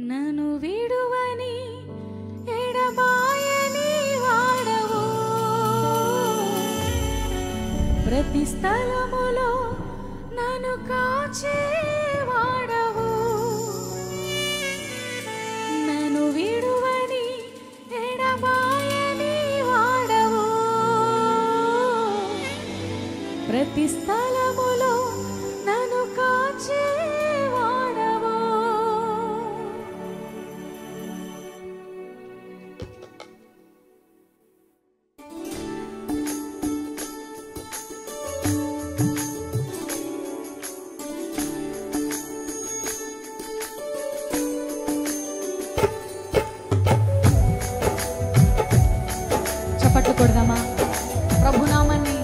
నన్ను విడువని ఎడబాయని వాడవు, ప్రతి స్థలములో నన్ను కాచే వాడవు. నన్ను విడువని ఎడబాయని వాడవు, ప్రతి స్థలములో నన్ను కాచే వాడవు. చప్పట్లు కొడదామా? ప్రభునామాన్ని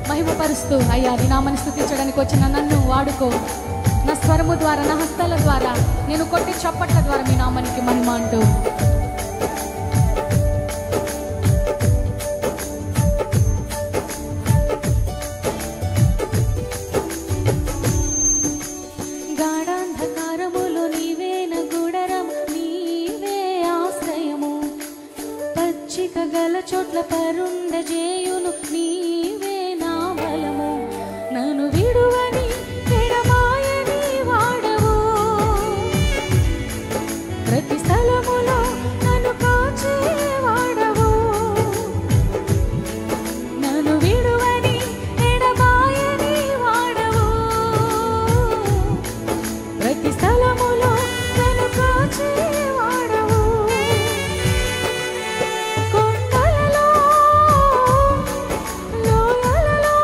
మహిమపరుస్తూ, అయ్యా నీ నామాన్ని స్తుతించడానికి వచ్చిన నన్ను వాడుకో. నా స్వరము ద్వారా, నా హస్తాల ద్వారా, నేను కొట్టి చప్పట్ల ద్వారా మీ నామానికి మహిమ అంటూ. గాఢాంధకారములో నీవే నా గుడరం, నీవే ఆశ్రయము, పచ్చిక గల చోట్ల పరుండజేయును నీవే నా బలము. నన్ను విడువని ఎడబాయని వాడవు, ప్రతి స్థలములో నన్ను కాచే వాడవు. నన్ను విడువని ఎడబాయని వాడవు, ప్రతి స్థలములో నన్ను కాచే వాడవు. కొండలలో లోయలలో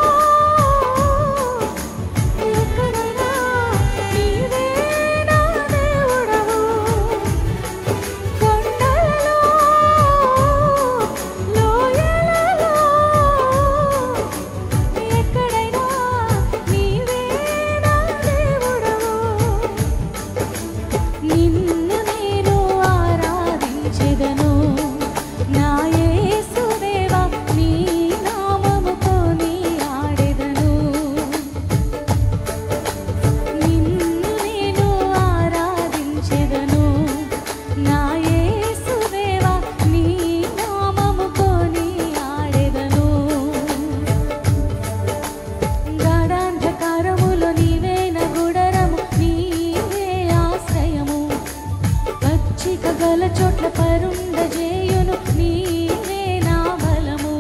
ఎక్కడైనా నీవే నా దేవుడవు. కొండలలో లోయలలో ఎక్కడైనా నీవే నా దేవుడవు. నిన్ను నేను ఆరాధించెదను నా యేసుదేవా, నీ నామముతో ఆడెదను. నిన్ను నేను ఆరాధించెదను నా యేసుదేవా, నీ నామముతో ఆడెదను. గాఢాంధకారములో నీవే నా గుడరము, నీవే ఆశ్రయము, పచ్చిక గల చోట్ల పరుండజేయును నీవే నా బలము.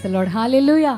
The lord. హల్లెలూయా.